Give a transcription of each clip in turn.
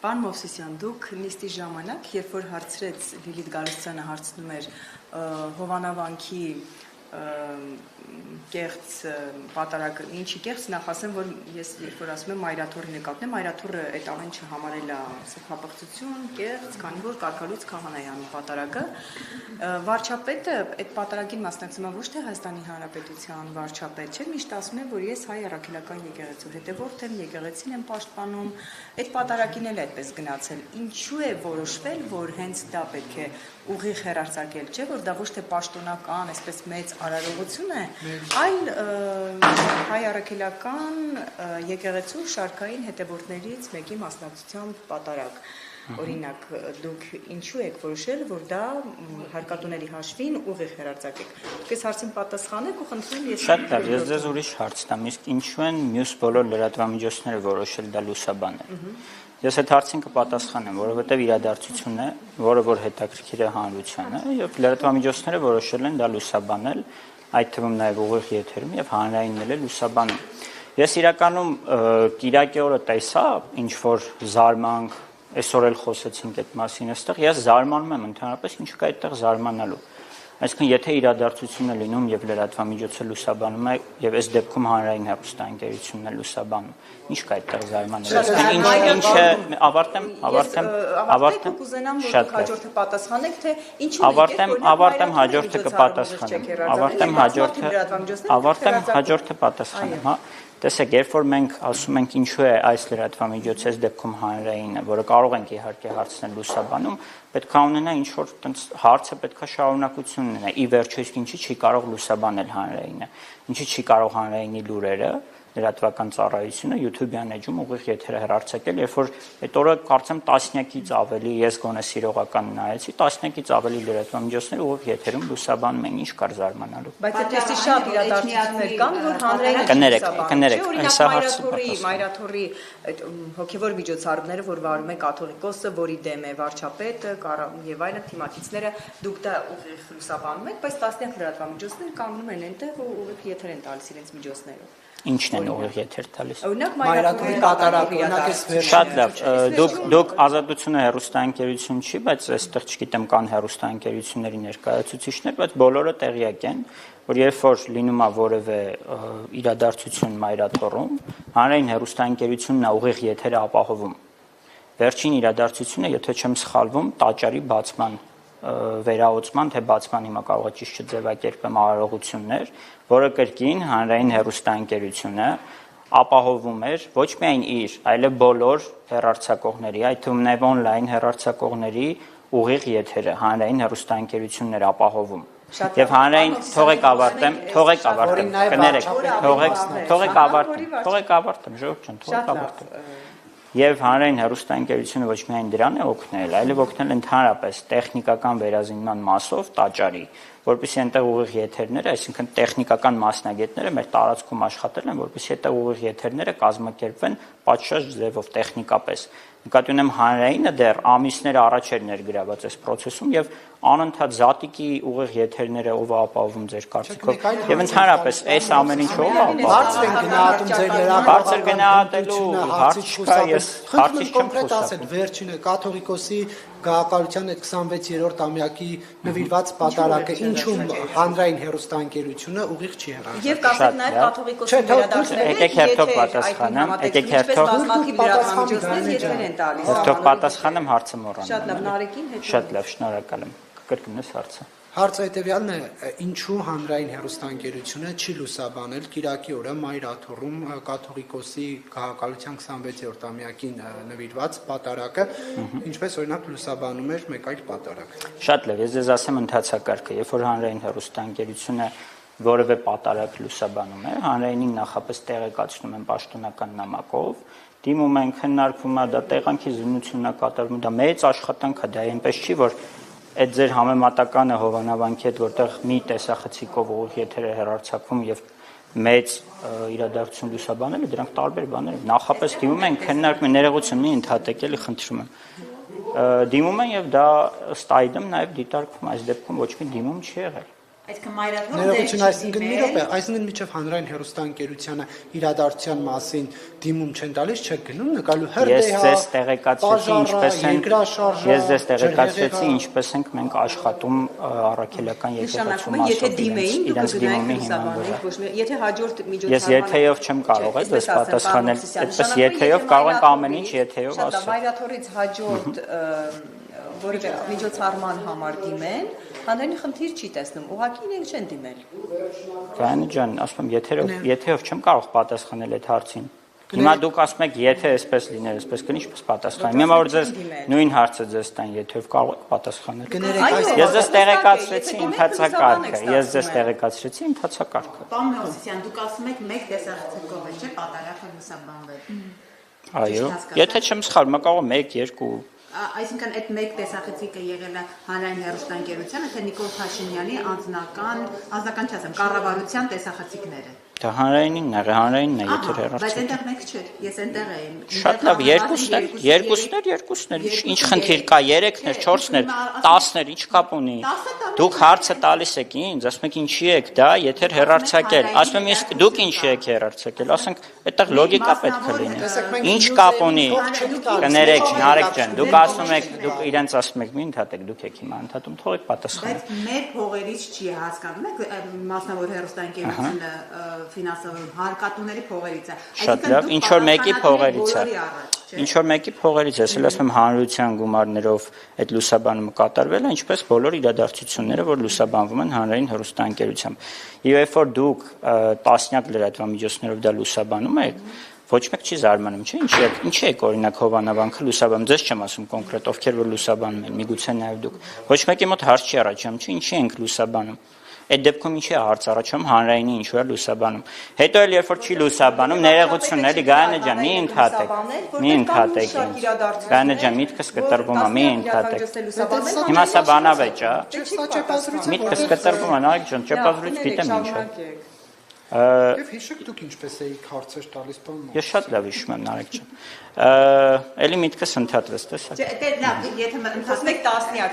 Պարոն Մովսիսյան, դուք նիստի ժամանակ, երբ որ հարցրեց Լիլիթ Գալստյանը հարցնում էր Հովանավանքի կեղծ պատարագը, ինչի կեղծ, նախ ասեմ, որ ես երբ որ ասում եմ Մայրաթոռի նկատմամբ, Մայրաթոռը այդ ամեն ինչը համարել է սեփապղծություն, կեղծ, քանի որ կարգալույց Քահանայանի պատարագը, վարչապետը այդ պատարագին մասնակցում է ոչ թե Հայաստանի Հանրապետության վարչապետ չէ, միշտ ասում է, որ ես հայ առաքելական եկեղեցու հետևորդ եմ, եկեղեցին եմ պաշտպանում, այդ պատարագին էլ այդպես գնացել։ Ինչու է որոշվել, որ հենց դա պետք է ուղիղ հեռարձակել, չէ, որ դա ոչ թե պաշտոնական, այսպես մեծ արարողություն է, այլ հայ առաքելական եկեղեցու շարքային հետևորդներից մեկի մասնակցությամբ պատարագ։ Օրինակ, դուք ինչու եք որոշել, որ դա հարկատուների հաշվին ուղիղ հեռարձակեք։ Դուք այս հարցին պատասխանեք ու խնդրում եմ ես։ Շատ լավ, ես ձեզ ուրիշ հարց տամ, իսկ ինչու են մյուս բոլոր լրատվամիջոցները որոշել դա լուսաբանել։ Ես այդ հարցին կպատասխանեմ, որովհետև իրադարձություն է, որը որ հետաքրքիր է հանրությանը, եւ լրատվամիջոցները որոշել են դա լուսաբանել, այդ թվում նաեւ ուղիղ եթերում եւ հանրայինն էլ լուսաբանում։ Ես իրականում Կիրակի օրը տեսա, ինչ որ զարմանք, այսօր էլ խոսեցինք այդ մասին, այստեղ ես զարմանում եմ ընդհանրապես, ինչ կա այդտեղ զարմանալու։ Այսինքն, եթե իրադարձություն է լինում եւ լրատվամիջոցը լուսաբանում է եւ այս դեպքում հանրային հեռուստաընկերությունն է լուսաբանում, ինչ կա այդտեղ զարմանալու։ Ինչ է, ավարտեմ, կուզենամ, որ դուք հաջորդը պատասխանեք, թե ինչու եք հաջորդը պատասխանեմ, հա։ Տեսեք, երբ որ մենք ասում ենք ինչու է այս լրատվամիջոցը այս դեպքում հանրայինը, որը կարող ենք իհարկե հարցնել լուսաբանում, պետք է ունենա ինչ որ հարցը պետք է շարունակություն ունենա։ Ի վերջո իսկ ինչի չի կարող լուսաբանել հանրայինը, ինչի չի կարող հանրայինի լուրերը լրատվական ծառայությունը YouTube-յան էջում ուղիղ եթերը հեռարձակել, երբ որ այդ օրը կարծեմ տասնյակից ավելի, ես գոնե սիրողական նայեցի, տասնյակից ավելի լրատվամիջոցներ ուղիղ եթերում լուսաբանում են, ինչ կար զարմանալու։ Բայց այդպեսի շատ իրադարձություններ կան, որ հանրայինը կներեք, այս հարցը Մայրաթոռի հոգևոր միջոցառումները, որ վարում է կաթողիկոսը, որի դեմ է վարչապետը եւ այլն թիմակիցները, դուք դա ուղիղ լուսաբանում եք, բայց տասնյակ լրատվամիջոցներ կանգնում են այնտեղ ու ուղիղ եթեր են տալիս իրենց միջոցներով։ Ինչն են ուղիղ եթեր տալիս։ Օրինակ Մայրաթոռի պատարագը, շատ լավ, դուք ազատությունը հեռուստաընկերություն չի, բայց այստեղ չգիտեմ կան հեռուստաընկերությունների ներկայացուցիչներ, բայց բոլորը տեղյակ են, որ երբ որ լինում է որևէ իրադարձություն Մայրաթոռում, հանրային հեռուստաընկերությունն է ուղիղ եթերը ապահովում։ Վերջին իրադարձությունը, եթե չեմ սխալվում, տաճարի բացման վերահոսման, թե բացման հիմա կարող է ճիշտ չձևակերպեմ արարողություններ, որը կրկին հանրային հեռուստաընկերությունը ապահովում էր ոչ միայն իր, այլև բոլոր հեռարձակողների, այդ թվում նաև on-line հեռարձակողների ուղիղ եթերը հանրային հեռուստաընկերությունն էր ապահովում։ Եվ հանրային թողեք ավարտեմ, կներեք, թողեք ավարտեմ, ժողովուրդ ջան, թողեք ավարտեմ։ Եվ հանրային հեռուստաընկերությունը ոչ միայն դրան է օգնել, այլև օգնել ընդհանրապես տեխնիկական վերազինման մասով տաճարի, որպեսզի այնտեղ ուղիղ եթերները, այսինքն տեխնիկական մասնագետները մեր տարածքում աշխատել են, որպեսզի այդտեղ ուղիղ եթերները կազմակերպվեն պատշաճ ձևով տեխնիկապես։ Նկատի ունեմ հանրայինը դեռ ամիսներ առաջ էր ներգրաված այս process-ում եւ անընդհատ զատիկի ուղիղ եթերները ով է ապահովում ձեր կարծիքով եւ ընդհանրապես այս ամեն ինչ ով է ապահովում։ Բարձր գնահատելու հարց չկա, ես հարցից չեմ խոսում։ Վերջինը կաթողիկոսի գաղափարության այդ 26-րդ ամյակի նվիրված պատարագը ինչու հանրային հեռուստաընկերությունը ուղիղ չի հեռարձակում։ Եւ կասեք նաեւ կաթողիկոսի վերադարձները, եկեք հերթով պատասխանեմ, եկեք հերթով պատասխանեմ հարցը մոռանամ։ Շատ լավ, Նարեկին հետ։ Շատ լավ, շնորհակալ եմ։ Կկրկնես հարցը։ Հարցը հետևյալն է, ինչու հանրային հեռուստաընկերությունը չի լուսաբանել Կիրակի օրը Մայրաթոռում կաթողիկոսի գահակալության 26-րդ ամյակին նվիրված պատարագը, ինչպես օրինակ լուսաբանում էր մեկ այլ պատարագ։ Շատ լավ, ես ձեզ ասեմ ընթացակարգը, երբ որ հանրային հեռուստաընկերությունը որևէ պատարագ լուսաբանում է, հանրայինին նախապես տեղեկացնում են պաշտոնական նամակով, դիմում են, քննարկվում է, դա տեղանքի զինությունն է կատարվում, դա մեծ աշխատանք է, դա այնպես չի, որ այդ ձեր համեմատականը Հովանավանքի հետ, որտեղ մի տեսախցիկով ուղիղ եթերը հեռարձակվում եւ մեծ իրադարձություն լուսաբանելը, դրանք տարբեր բաներ են։ Նախապես դիմում են, քննարկում են, ներողություն մի ընդհատեք, էլի խնդրում եմ։ Դիմում են եւ դա ըստ այդմ նաեւ դիտարկվում, այս դեպքում ոչ մի դիմում չի եղել։ Ներողություն, այսինքն մի րոպե, այսինքն միջև հանրային հեռուստաընկերությանը իրադարձության մասին դիմում չեն տալիս, չեք գնում նկարելու Ես ձեզ տեղեկացրեցի ինչպես ենք մենք աշխատում առաքելական եկեղեցու մասով իրենց դիմումի հիման վրա։ Եթե հաջորդ միջոցառմանը Ես եթեով չեմ կարող այդպես պատասխանել, այդպես եթեով կարող ենք ամեն ինչ եթեով ասել։ Մայրաթորից հաջորդ որևէ միջոցառման համար դիմեն, հանրային խնդիր չի տեսնում, ուղղակի իրենք չեն դիմել։ Գայանի ջան, ասում եմ, եթեով չեմ կարող պատասխանել այդ հարցին։ Հիմա դուք ասում եք, եթե այսպես լիներ, այսպես կնի, ինչպես պատասխանել։ Հիմա որ ձեզ նույն հարցը ձեզ տան, եթեով կարող եք պատասխանել։ Ես ձեզ տեղեկացրեցի ընթացակարգը, Պարոն Մովսիսյան, դուք ասում եք մեկ տեսախցիկով է, չէ՞, պատարագը լուսաբանվել։ Այո, եթե չեմ սխալվում, կարող 1-2 Այսինքն այդ մեկ տեսախցիկը եղել է հանրային հեռուստաընկերությանը, թե Նիկոլ Փաշինյանի անձնական չասեմ, կառավարության տեսախցիկները։ Դա հանրայինն է, եթե հեռարձակը։ Բայց այնտեղ մեկ չէր, ես այնտեղ էի։ Շատ լավ, երկուսներ, ինչ խնդիր կա, 3-ներ, 4-ներ, 10-ներ, ինչ կապ ունի։ Դուք հարցը տալիս եք ինձ, ասում եք ինչի եք դա, եթե հեռարձակել, ասում եմ իսկ դուք ինչի եք հեռարձակել, ասենք այդտեղ լոգիկա պետք է լինի։ Ինչ կապ ունի։ Կներեք, Նարեկ ջան, դուք ասում եք, դուք իրենց ասում եք մի ընդհատեք, դուք եք հիմա ընդհատում, թողեք պատասխանը։ Բայց մեր փողերից չի հասկանում եք, մասնավոր հեռուստաընկերությունը ֆինանսավորում հարկատուների փողերից է։ Շատ լավ, ինչ որ մեկի փողերից է։ Ինչ որ մեկի փողերից է, ասել ասում եմ հանրության գումարներով այդ լուսաբանումը կատարվել է, ինչպես բոլոր իրադարձությունները, որ լուսաբանվում են հանրային հեռուստաընկերությամբ։ Եվ երբ որ դուք տասնյակ լրատվամիջոցներով դա լուսաբանում եք, ոչ մեկ չի զարմանում, չէ՞, ինչի եք օրինակ Հովանավանքը լուսաբանում, ձեզ չեմ ասում կոնկրետ, ովքեր որ լուսաբանում են, միգուցե նաև դուք։ Ոչ մեկի մոտ հարց չի առաջանում, չէ՞, ինչի ենք լուսաբանում։ Այդ դեպքում ինչի է հարց առաջանում հանրայինի ինչու է լուսաբանում։ Հետո էլ երբ որ չի լուսաբանում, ներողություն էլի Գայանե ջան, մի ընդհատեք։ Գայանե ջան, միտքս կտրվում է, մի ընդհատեք։ Հիմա սա բանավեճ է։ Միտքս կտրվում է, Նարեկ ջան, ճեպազրույց գիտեմ ինչ է։ Եվ հիշեք դուք ինչպես էիք հարցեր տալիս բան։ Ես շատ լավ հիշում եմ, Նարեկ ջան։ Էլի միտքս ընդհատվեց, տեսա։ Լավ, եթե Խոսեք տասնյակ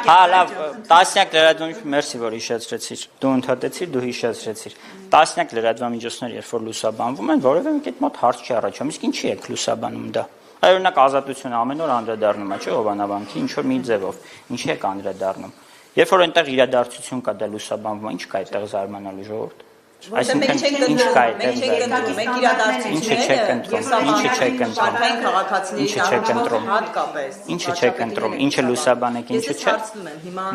Հա, լավ, տասնյակ լրատվամիջոցներ, մերսի որ հիշեցրեցիր։ Դու ընդհատեցիր, դու հիշեցրեցիր։ Տասնյակ լրատվամիջոցներ, երբ որ լուսաբանվում են, որևէ մեկի մոտ հարց չի առաջանում, իսկ ինչի եք լուսաբանում դա։ Օրինակ ազատությունը ամեն օր անդրադառնում է, չէ՞, Հովանավանքի, ինչ որ մի ձևով, ինչի եք անդրադառնում։ Երբ որ այնտեղ իրադարձություն կա, դա լուսաբանվում է, ինչ կա այդտեղ զարմանալու ժողովուրդ։ Այսինքն ինչ կա այդտեղ մենք իրադարձությունները Ինչը չեք ընտրում, ինչը լուսաբանեք, ինչը չէ։ Հիմա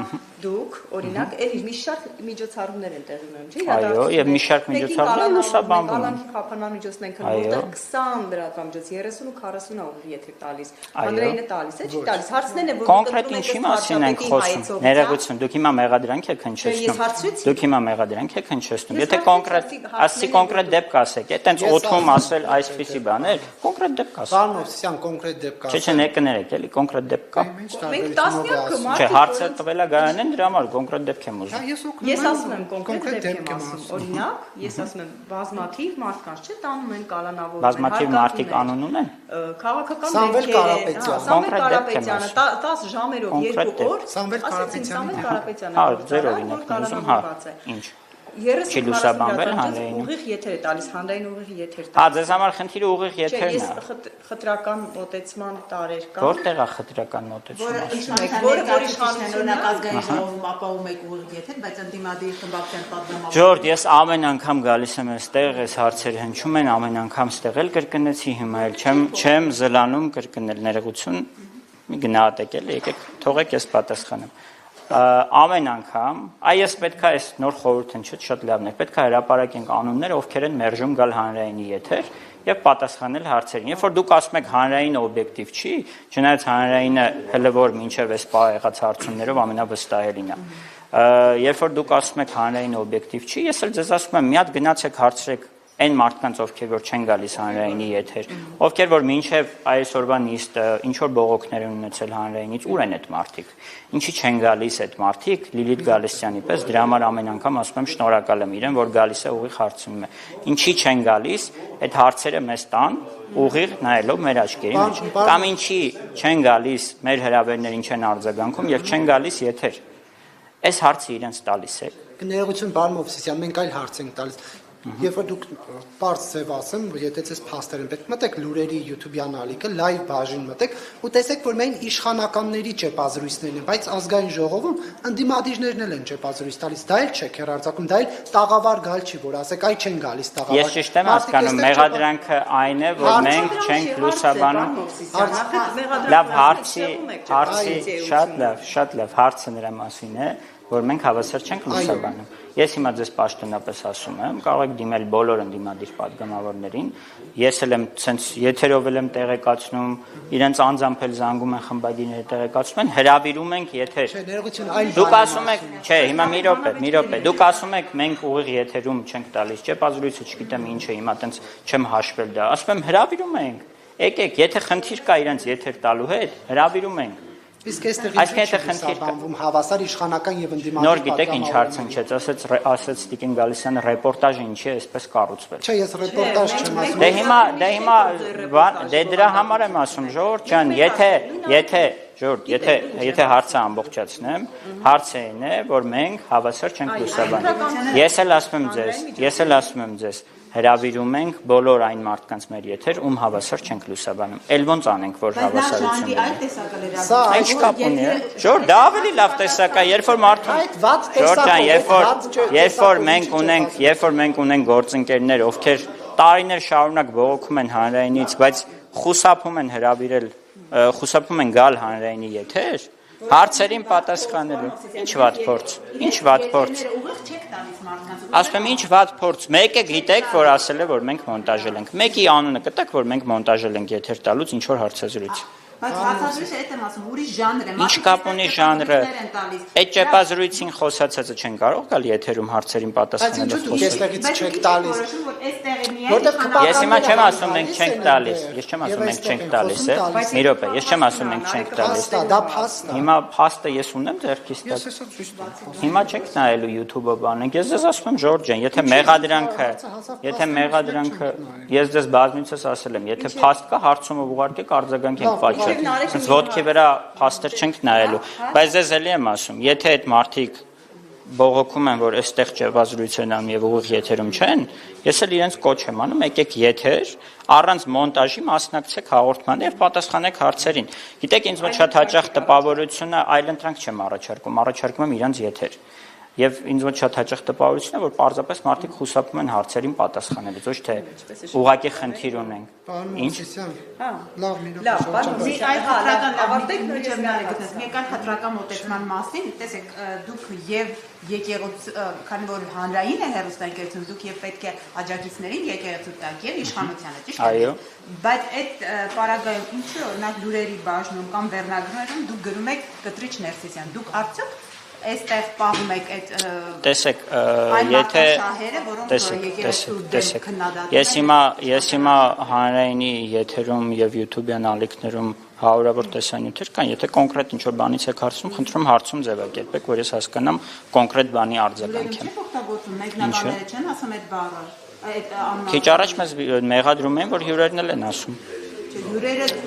դուք օրինակ էլ մի շարք միջոցառումներ են տեղի ունենում, չէ՞։ Այո, եւ մի շարք միջոցառումներ լուսաբանվում են։ Խափանամիջոցն են որտեղ 20 լրատվամիջոց 30 ու 40 ով եթե տալիս։ Հանրայինը տալիս է, չի տալիս։ Հարցնեն է որ կոնկրետ ինչի մասին ենք խոսում։ Ներողություն, դուք հիմա մեղադրանք եք հնչեցնում։ Դուք հիմա մեղադրանք եք հնչեցնում։ Եթե ասի կոնկրետ դեպք ասեք, այտենց օթում ասել այսպիսի բաներ, կոնկրետ դեպք ասեք։ Պարոն Մովսիսյան, կոնկրետ դեպք ասեք։ Չէ, ներկներեք, էլի կոնկրետ դեպք կա։ Մենք տասնյակը Չէ, հարցը տվել է Գայանեն, դրա համար կոնկրետ դեպք եմ ուզում։ Ես ասում եմ կոնկրետ դեպք եմ ասում։ Օրինակ, ես ասում եմ բազմաթիվ մարդկանց չէ տանում են կալանավորում են։ Բազմաթիվ մարդիկ անուն ունեն։ Քաղաքական Սամվել Կարապետյանը 10 ժամերով 2 օր Սամվել Կարապետյանը։ Հա, ձեր օրինակն եմ ուզում, հա։ Ինչ։ Չի լուսաբանվել հանրային ուղիղ եթեր է տալիս, հանրային ուղիղ եթեր տալիս։ Հա, ձեզ համար խնդիրը ուղիղ եթերն է։ Ես խտրական մոտեցման տարեր կան։ Որտեղ է խտրական մոտեցումը։ որ իշխանությունը ազգային ժողովում ապահովում եք ուղիղ եթեր, բայց ընդդիմադիր խմբակցության պատգամավոր։ Ժորդ, ես ամեն անգամ գալիս եմ այստեղ, այս հարցերը հնչում են, ամեն անգամ ստեղ էլ կրկնեցի, հիմա էլ չեմ զլանում կրկնել ներողություն։ Մի գնահատեք էլ, եկեք, թողեք ես պատասխանեմ։ Ամեն անգամ, այս պետք է այս նոր խորհուրդ հնչեց շատ լավն է, պետք է հրապարակենք անունները, ովքեր են մերժում գալ հանրայինի եթեր եւ պատասխանել հարցերին։ Երբ որ դուք ասում եք հանրայինը օբյեկտիվ չի, չնայած հանրայինը հələ որ մինչեւ այս պահ եղած հարցումներով ամենավստահելին է։ Երբ որ դուք ասում եք հանրայինը օբյեկտիվ չի, ես էլ ձեզ ասում եմ, մի հատ գնացեք հարցրեք այն մարդկանց, ովքեր որ չեն գալիս հանրայինի եթեր, ովքեր որ մինչև այսօրվա նիստը ինչ որ բողոքներ են ունեցել հանրայինից, ուր են այդ մարդիկ։ Ինչի չեն գալիս այդ մարդիկ, Լիլիթ Գալստյանի պես, դրա համար ամեն անգամ ասում եմ շնորհակալ եմ իրեն, որ գալիս է ուղիղ հարցնում է։ Ինչի չեն գալիս, այդ հարցերը մեզ տան ուղիղ նայելով մեր աչքերի մեջ, կամ ինչի չեն գալիս մեր հրավերներին չեն արձագանքում եւ չեն գալիս եթեր։ այս հարցը իրենց տալիս եք։ Ներողություն, պարոն Մովսիսյան, մենք այլ հարց ենք տալիս։ Երբ որ դուք բարձ ձև ասեմ, եթե ցես փաստեր են պետք, մտեք լուրերի YouTube-յան ալիքը, լայվ բաժին մտեք ու տեսեք, որ մենք իշխանականների ճեպազրույցներն են, բայց ազգային ժողովում ընդդիմադիրներն էլ են ճեպազրույց տալիս, դա էլ չէ քերարձակում, դա էլ տաղավար գալ չի, որ ասեք, այ չեն գալիս տաղավար։ Ես ճիշտ եմ հասկանում, մեղադրանքը այն է, որ մենք չենք լուսաբանում։ Լավ, հարցի շատ լավ հարցը նրա մասին է, որ մենք հավասար չենք լուսաբանում։ Ես հիմա ձեզ պաշտոնապես ասում եմ, կարող եք դիմել բոլոր ընդդիմադիր падգամավորներին, ես էլ եմ ցենց եթերով եմ տեղեկացնում, իրենց անձամբ էլ զանգում են խմբագիրները տեղեկացնում են, հրավիրում ենք եթեր։ Չէ, ներողություն, այլ Դուք ասում եք, չէ, հիմա մի րոպե, դուք ասում եք մենք ուղիղ եթերում չենք տալիս, ճեպազրույցը չգիտեմ ինչ է, հիմա տենց չեմ հաշվել դա։ Ասում եմ հրավիրում ենք։ Եկեք, եթե խնդիր կա իրենց եթեր տալու հետ, հրավիրում ենք։ Իսկ այստեղից լուսաբանվում հավասար իշխանական եւ ընդդիմադիր Նոր գիտեք ինչ հարց հնչեց, ասեց Տիկին Գալիսյանը ռեպորտաժը ինչի է այսպես կառուցվել։ Չէ, ես ռեպորտաժ չեմ ասում։ Դե հիմա դրա համար եմ ասում, Ժողովուրդ ջան, եթե հարցը ամբողջացնեմ, հարցը այն է, որ մենք հավասար չենք լուսաբանում։ Ես էլ ասում եմ ձեզ, հրավիրում ենք բոլոր այն մարդկանց մեր եթեր, ում հավասար չենք լուսաբանում։ Էլ ոնց անենք, որ հավասարություն ունենա։ Սա Ինչ կապ ունի։ Ժոր, դա ավելի լավ տեսակ է, երբ որ մարդուն երբ որ մենք ունենք գործընկերներ, ովքեր տարիներ շարունակ բողոքում են հանրայինից, բայց խուսափում են գալ հանրայինի եթեր, հարցերին պատասխանելու։ Ինչ վատ փորձ։ Ասում եմ, ինչ վատ փորձ։ Մեկը գիտեք, որ ասել է, որ մենք մոնտաժել ենք։ Մեկի անունը կտակ, որ մենք մոնտաժել ենք եթեր տալուց ինչ որ հարցազրույց։ Բայց հարցազրույցը այդ եմ ասում, ուրիշ ժանր է։ Ինչ կապ ունի ժանրը։ Այդ ճեպազրույցին խոսացածը չեն կարող գալ եթերում հարցերին պատասխանելով խոսել։ Այստեղից չեք տալիս։ Ես հիմա չեմ ասում մենք չենք տալիս։ Ես չեմ ասում մենք չենք տալիս, է։ Մի րոպե, ես չեմ ասում մենք չենք տալիս։ Դա փաստ է։ Հիմա փաստը ես ունեմ ձեռքից տակ։ Հիմա չեք նայելու YouTube-ը բանենք։ Ես ձեզ ասում եմ Ժորժ ջան, եթե մեղադրանքը, ես ձեզ բազմիցս ասել եմ, եթե փաստ կա, հարցումը ուղարկեք, արձագանք ենք պատճառ։ Sense ոտքի վրա փաստեր չենք նայելու, բայց ես էլի եմ ասում, եթե այդ մարդիկ բողոքում են, որ այստեղ ճեպազրույցն անում եւ ուղիղ եթերում չեն, ես էլ իրենց կոչ եմ անում, եկեք եթեր, առանց մոնտաժի մասնակցեք հաղորդմանը եւ պատասխանեք հարցերին։ Գիտեք, ինձ մոտ շատ հաճախ տպավորությունը այլընտրանք չեմ առաջարկում եմ իրանց եթեր։ Եվ ինձ մոտ շատ հաճախ տպավորություն է, որ պարզապես մարդիկ խուսափում են հարցերին պատասխանելուց, ոչ թե ուղղակի խնդիր ունենք։ Ինչ։ Լավ, մի այլ խտրական ավարտեք մեկ այլ խտրական մոտեցման մասին, տեսեք, դուք եւ եկեղեցու, քանի որ հանրային է հեռուստաընկերություն, դուք եւ պետք է աջակիցներին եկեղեցու տակ եւ իշխանությանը, ճիշտ է։ Այո։ Բայց այդ պարագայում ինչու օրինակ լուրերի բաժնում կամ վերնագրերում դուք գրում եք Կտրիչ Ներսիսյան, դուք արդյոք այստեղ պահում եք այդ տեսեք, եթե տեսեք, ես հիմա հանրայինի եթերում եւ YouTube-յան ալիքներում հարյուրավոր տեսանյութեր կան, եթե կոնկրետ ինչ-որ բանից եք հարցում, խնդրում հարցում ձևակերպեք, որ ես հասկանամ կոնկրետ բանի արձագանք եմ։ Մեկնաբանները չեն ասում այդ բառը, այդ անունը։ Քիչ առաջ մեզ մեղադրում են, որ հյուրերն էլ են ասում։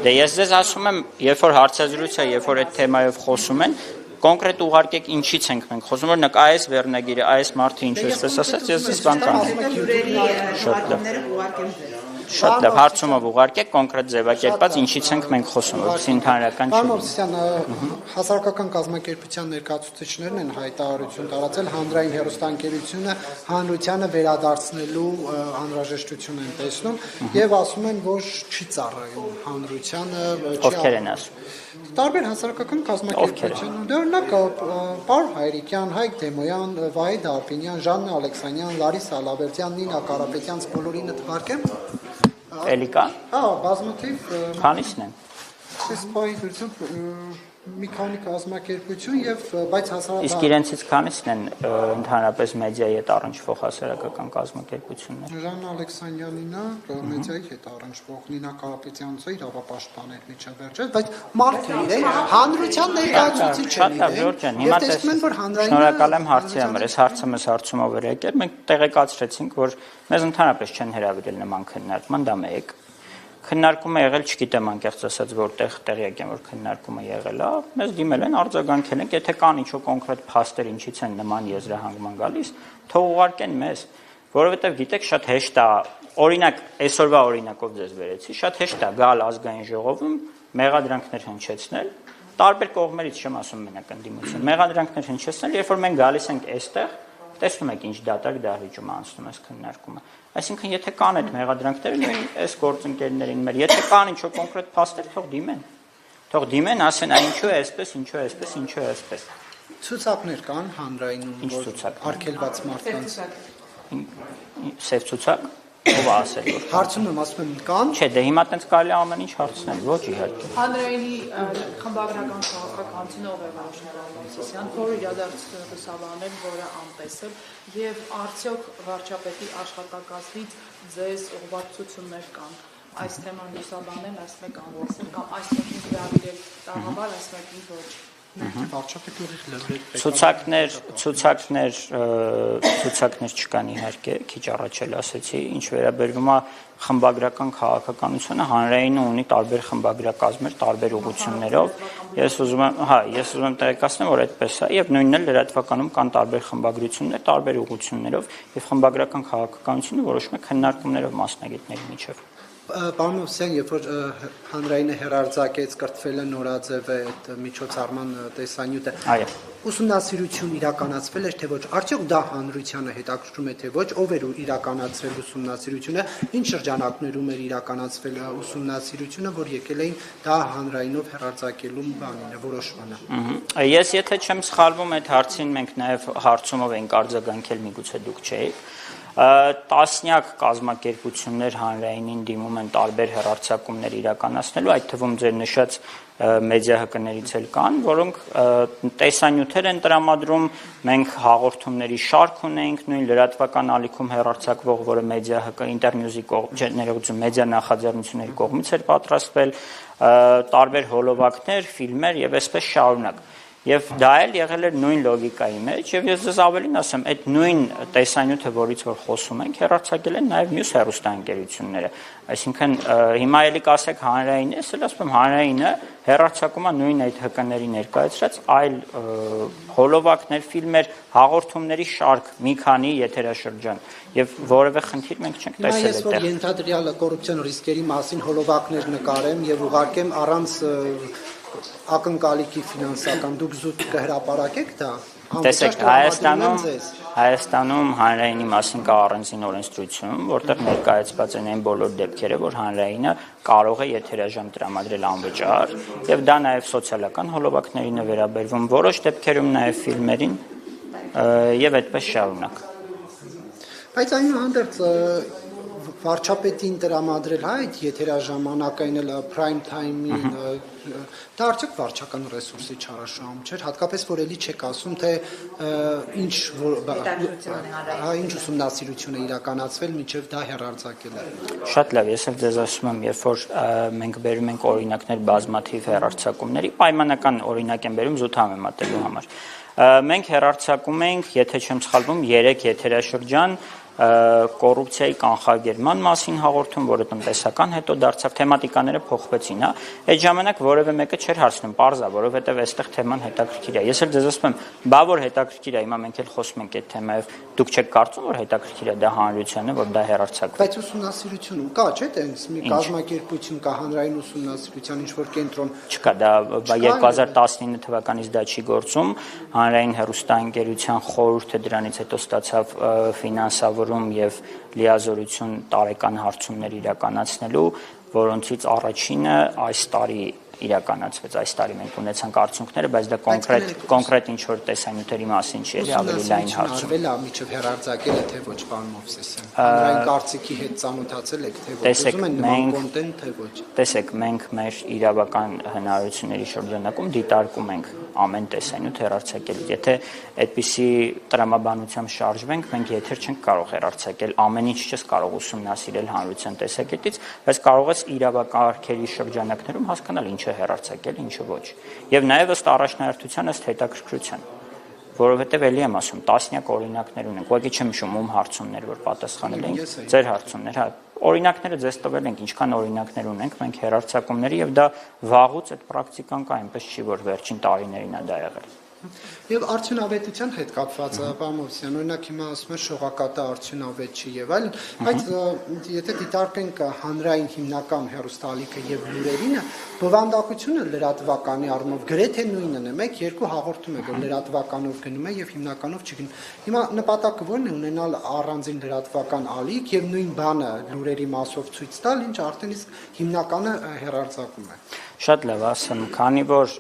Դե ես ձեզ ասում եմ, երբ որ հարցազրույց է, երբ որ այդ թեմայով խոսում են, կոնկրետ ուղարկեք ինչից ենք մենք խոսում, որ նկա այս վերնագիրը, այս մարդը ինչ էսպես ասած, ես ձեզ բան կանեմ։ Շատ լավ, հարցումով ուղարկեք կոնկրետ ձևակերպած ինչից ենք մենք խոսում, որովհետեւ ընդհանրական չի։ Պարոն Մովսիսյան, հասարակական կազմակերպության ներկայացուցիչներն են հայտարարություն տարածել հանրային հեռուստաընկերությունը հանրությանը վերադարձնելու անհրաժեշտություն են տեսնում եւ ասում են, որ չի ծառայում հանրությանը, Ովքեր են ասում։ Տարբեր հասարակական կազմակերպություն, օրինակ Պարոն Հայրիկյան, Հայկ Դեմոյան, Վահիդ Արփինյան, Ժաննա Ալեքսանյան, Լարիսա Ալավերդյան, Նինա Կարապետյանց բոլորին թվարկեմ։ Էլի կա։ Հա, բազմաթիվ Քանիսն են։ Այս բայի գրծում մի քանի կազմակերպություն եւ բայց հասարակական Իսկ իրենցից քանիսն են ընդհանրապես մեդիայի հետ առնչվող հասարակական կազմակերպություններ։ Ժաննա Ալեքսանյանինը մեդիայի հետ առնչվող, Նինա Կարապետյանցը իրավապաշտպաններ միջավերջել, բայց մարդը իրեն հանրության ներկայացուցիչ են իրեն։ Հիմա շնորհակալ եմ հարցի համար, այս հարցը մեզ հարցումով էր եկել, մենք տեղեկացրեցինք, որ մեզ ընդհանրապես չեն հրավիրել նման քննարկման, դա մեկ։ քննարկումը եղել, չգիտեմ անկեղծ ասած որտեղ տեղյակ եմ որ քննարկումը եղել է, մեզ դիմել են արձագանքել են, եթե կան ինչ-որ կոնկրետ փաստեր ինչից են նման եզրահանգման գալիս, թող ուղարկեն մեզ, որովհետև գիտեք շատ հեշտ է, օրինակ այսօրվա օրինակով ձեզ վերեցի, շատ հեշտ է գալ ազգային ժողովում մեղադրանքներ հնչեցնել, տարբեր կողմերից չեմ ասում մենակ ընդդիմություն, մեղադրանքներ հնչեցնել, երբ որ մենք գալիս ենք այստեղ, տեսնում եք ինչ դատարկ դահլիճում անցնում այս քննարկումը։ Այսինքն եթե կան այդ մեղադրանքները, նույն այս գործընկերներին մեր, եթե կան ինչ-որ կոնկրետ փաստեր, թող դիմեն, ասեն, ինչու է այսպես, ինչու է այսպես, ինչու է այսպես։ Ցուցակներ կան հանրայինում, որ արգելված մարդկանց Սև ցուցակ, ով ասել որ հարցում եմ, ասում եմ կան։ Չէ, դե հիմա տենց կարելի է ամեն ինչ հարցնել, ոչ իհարկե։ Հանրայինի խմբագրական քաղաքականությունը ով է որոշում Սիսյան, որ իրադարձությունը լուսաբանել, որը անտեսել եւ արդյոք վարչապետի աշխատակազմից ձեզ ուղղվածություններ կան այս թեման լուսաբանել, այս մեկ անորսել կամ այս մեկին գրավել տաղավար, այս մեկին ոչ։ Վարչապետի ուղիղ լրիվ ցուցակներ չկան իհարկե, քիչ առաջ էլ ասեցի, ինչ վերաբերվում է խմբագրական քաղաքականությունը, հանրայինը ունի տարբեր խմբագրակազմեր, տարբեր ուղղություններով։ Ես ուզում եմ տեղեկացնել, որ այդպես է, եւ նույնն էլ լրատվականում կան տարբեր խմբագրություններ, տարբեր ուղղություններով, եւ խմբագրական քաղաքականությունը որոշում է քննարկումներով մասնագետների միջև։ Պարոն Մովսյան, երբ որ հանրայինը հերարձակեց, կրթվել է նորաձև է այդ միջոցառման տեսանյութը, ուսումնասիրություն իրականացվել էր թե ոչ, արդյոք դա հանրությանը հետաքրքրում է թե ոչ, ով էր իրականացրել ուսումնասիրությունը, ինչ շրջանակներում էր իրականացվել ուսումնասիրությունը, որ եկել էին դա հանրայինով հերարձակելու բանին, որոշմանը։ Ես եթե չեմ սխալվում, այդ հարցին մենք նաև հարցումով ենք արձագանքել, միգուցե դուք չէիք։ Տասնյակ կազմակերպություններ հանրայինին դիմում են տարբեր հեռարձակումներ իրականացնելու, այդ թվում ձեր նշած մեդիա հկներից էլ կան, որոնք տեսանյութեր են տրամադրում, մենք հաղորդումների շարք ունենք, նույն լրատվական ալիքում հեռարձակվող, որը մեդիա հկ ինտերնյուզի մեդիա նախաձեռնությունների կողմից էր պատրաստվել, տարբեր հոլովակներ, ֆիլմեր եւ այսպես շարունակ։ Եվ դա էլ եղել էր նույն լոգիկայի մեջ, եւ ես ձեզ ավելին ասեմ, այդ նույն տեսանյութը, որից որ խոսում ենք, հեռարձակել են նաեւ մյուս հեռուստաընկերությունները։ Այսինքն հիմա էլի կասեք հանրային է, ասել ասում եմ հանրայինը հեռարձակում է նույն այդ ՀԿ-ների ներկայացրած այլ հոլովակներ, ֆիլմեր, հաղորդումների շարք, մի քանի եթերաշրջան, եւ որևէ խնդիր մենք չենք տեսել այդտեղ։ Ես որ ենթադրյալ կոռուպցիոն ռիսկերի մասին հոլովակներ նկարեմ եւ ուղարկեմ առանց ակնկալիքի ֆինանսական, դուք զուտ կհրապարակեք դա։ Տեսեք, Հայաստանում հանրայինի մասին կա առանձին օրենսդրություն, որտեղ ներկայացված են այն բոլոր դեպքերը, որ հանրայինը կարող է եթերաժամ տրամադրել անվճար, եւ դա նաեւ սոցիալական հոլովակներին է վերաբերվում, որոշ դեպքերում նաեւ ֆիլմերին եւ այդպես շարունակ։ Բայց այնուհանդերձ վարչապետին տրամադրել այդ եթերաժամանակային էլ prime time-ին դա արդյոք վարչական ռեսուրսի չարաշահում չէր, հատկապես որ էլի չեք ասում թե ինչ ուսումնասիրություն է իրականացվել մինչև դա հեռարձակել է։ Շատ լավ, ես էլ ձեզ ասում եմ, երբ որ մենք բերում ենք օրինակներ բազմաթիվ հեռարձակումների, պայմանական օրինակ եմ բերում զուտ համեմատելու համար։ Մենք հեռարձակում ենք, եթե չեմ սխալվում, 3 եթերաշրջան կոռուպցիայի կանխարգելման մասին հաղորդում, որը տնտեսական հետո դարձավ, թեմատիկաները փոխվեցին, հա։ Այդ ժամանակ որևէ մեկը չէր հարցնում, պարզա, որովհետև այստեղ թեման հետաքրքիր է։ Ես էլ ձեզ ասում եմ, բա որ հետաքրքիր է, հիմա մենք էլ խոսում ենք այդ թեմայով, դուք չեք կարծում, որ հետաքրքիր է դա հանրությանը, որ դա հեռարձակվի։ Բայց ուսումնասիրությունում կա, չէ՞, տենց մի կազմակերպություն կա, հանրային ուսումնասիրության ինչ-որ կենտրոն։ Չկա, դա 2019 թվականից դա չի գործում, հանրային հեռուստաընկերության խորհուրդը դրանից հետո ստացավ ֆինանսավորում եւ լիազորություն տարեկան հարցումներ իրականացնելու, որոնցից առաջինը այս տարի իրականացվեց, այս տարի մենք ունեցանք արդյունքները, բայց դա կոնկրետ ինչ որ տեսանյութերի մասին չի, էլի ավելի լայն հարցում։ Արվել է միջև հեռարձակել է թե ոչ, պարոն Մովսեսյան։ Հանրային կարծիքի հետ ծանոթացել եք թե ոչ, ուզում են նման կոնտենտ թե ոչ։ Տեսեք, մենք մեր իրավական հնարավորությունների շրջանակում դիտարկում ենք ամեն տեսանյութ հեռարձակելուց։ Եթե այդպիսի տրամաբանությամբ շարժվենք, մենք եթեր չենք կարող հեռարձակել, ամեն ինչ չես կարող ուսումնասիրել հանրության տեսակետից, բայց կարող ես իրավակարգերի շրջանակներում հասկանալ ինչ է հեռարձակել, ինչը ոչ։ Եվ նաև ըստ առաջնահերթության, ըստ հետաքրքրության։ որովհետև էլի եմ ասում, տասնյակ օրինակներ ունենք, ուղղակի չեմ հիշում ում հարցումներ, որ պատասխանել ենք, ձեր հարցումներ, հա, օրինակները ձեզ տվել ենք, ինչքան օրինակներ ունենք մենք հեռարձակումների եւ դա վաղուց այդ պրակտիկան կա, այնպես չի, որ վերջին տարիներին է դա եղել։ Եվ արդյունավետության հետ կապված Պամովսյան, օրինակ հիմա ասում են շողակատը արդյունավետ չի եւ այլն, բայց եթե դիտարկենք հանրային հիմնական հեռուստալիքը եւ լուրերինը, բովանդակությունը լրատվականի առումով գրեթե նույնն է, մեկ-երկու հաղորդում է, որ լրատվականով գնում է եւ հիմնականով չի գնում։ Հիմա նպատակը ո՞րն է ունենալ առանձին լրատվական ալիք եւ նույն բանը լուրերի մասով ցույց տալ, ինչ արդեն իսկ հիմնականը հեռարձակում է։ Շատ լավ ասեմ, քանի որ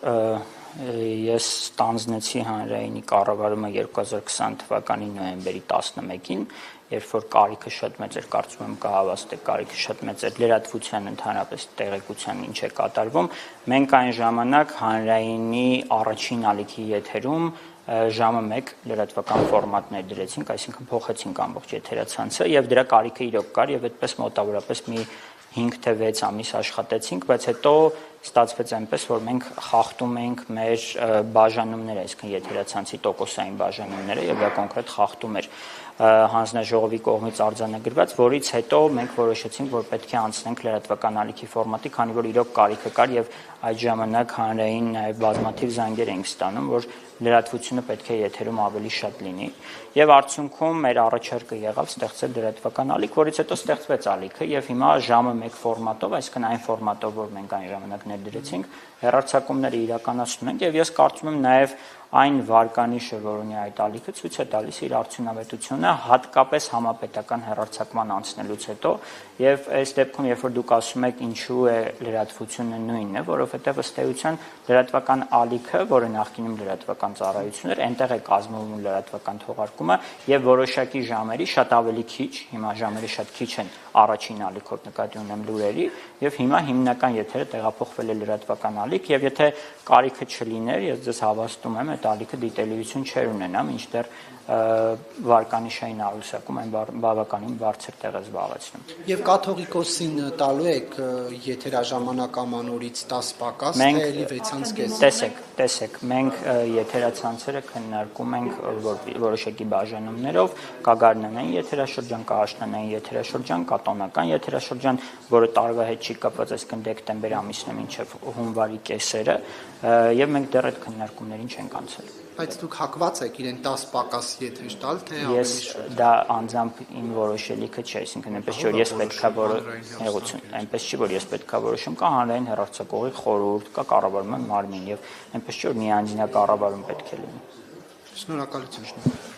ես ստանձնեցի հանրայինի կառավարումը 2020 թվականի նոյեմբերի 11-ին, երբ որ կարիքը շատ մեծ էր, կարծում եմ կհավաստեք, կարիքը շատ մեծ էր լրատվության ընդհանրապես տեղեկության ինչ է կատարվում, մենք այն ժամանակ հանրայինի առաջին ալիքի եթերում ժամը 1 լրատվական ֆորմատներ դրեցինք, այսինքն փոխեցինք ամբողջ եթերացանցը եւ դրա կարիքը իրոք կար եւ այդպես մոտավորապես մի 5 թե 6 ամիս աշխատեցինք, բայց հետո ստացվեց այնպես, որ մենք խախտում էինք մեր բաժանումները, այսինքն եթերացանցի տոկոսային բաժանումները եւ դա կոնկրետ խախտում էր հանձնաժողովի կողմից արձանագրված, որից հետո մենք որոշեցինք, որ պետք է անցնենք լրատվական ալիքի ֆորմատի, քանի որ իրոք կարիքը կար եւ այդ ժամանակ հանրային նաեւ բազմաթիվ զանգեր էինք ստանում, որ լրատվությունը պետք է եթերում ավելի շատ լինի եւ արդյունքում մեր առաջարկը եղավ ստեղծել լրատվական ալիք, որից հետո ստեղծվեց ալիքը եւ հիմա ժամը 1 ֆորմատով, այսինքն այն ֆորմատով, որ մենք այն ժամանակ ներդրեցինք, հեռարձակումները իրականացնում ենք եւ ես կարծում եմ նաեւ այն վարկանիշը, որ ունի այդ ալիքը, ցույց է տալիս իր արդյունավետությունը, հատկապես համապետական հեռարձակման անցնելուց հետո եւ այս դեպքում, երբ որ դուք ասում եք ինչու է լրատվությունը նույնն է, որովհետեւ ըստ էության լրատվական ալիքը, որը նախկինում լրատվական ծառայություն էր, այնտեղ է կազմվում լրատվական թողարկումը եւ որոշակի ժամերի շատ ավելի քիչ, հիմա ժամերը շատ քիչ են առաջին ալիքով նկատի ունեմ լուրերի եւ հիմա հիմնական եթերը տեղափոխվել է լրատվական ալիք եւ եթե կարիքը չլիներ, ես ձեզ հավաստում եմ, այդ ալիքը դիտելիություն չէր ունենա, մինչդեռ վարկանիշային աղյուսակում այն բավականին բարձր տեղ է զբաղեցնում։ Եվ կաթողիկոսին տալու եք եթերաժամանակ ամանորից 10 պակաս, թե էլի 6.5։ Տեսեք, մենք եթերացանցերը քննարկում ենք որոշակի բաժանումներով, կա գարնանային եթերաշրջան, կա աշնանային եթերաշրջան, կա տոնական եթերաշրջան, որը տարվա հետ չի կապված, այսինքն դեկտեմբեր ամիսն է մինչև հունվարի կեսերը, եւ մենք դեռ այդ քննարկումներին չենք անցել։ Բայց դուք հակված եք իրեն 10 պակաս եթեր տալ, թե ավելի շատ։ Դա անձամբ իմ որոշելիքը չէ, այսինքն այնպես չի, որ ես պետքա այնպես չի, որ ես պետքա որոշեմ, կա հանրային հեռարձակողի խորհուրդ, կա կառավարման մարմին եւ այնպես չի, որ միանձնյա կառավարում պետք է լինի։ Շնորհակալություն։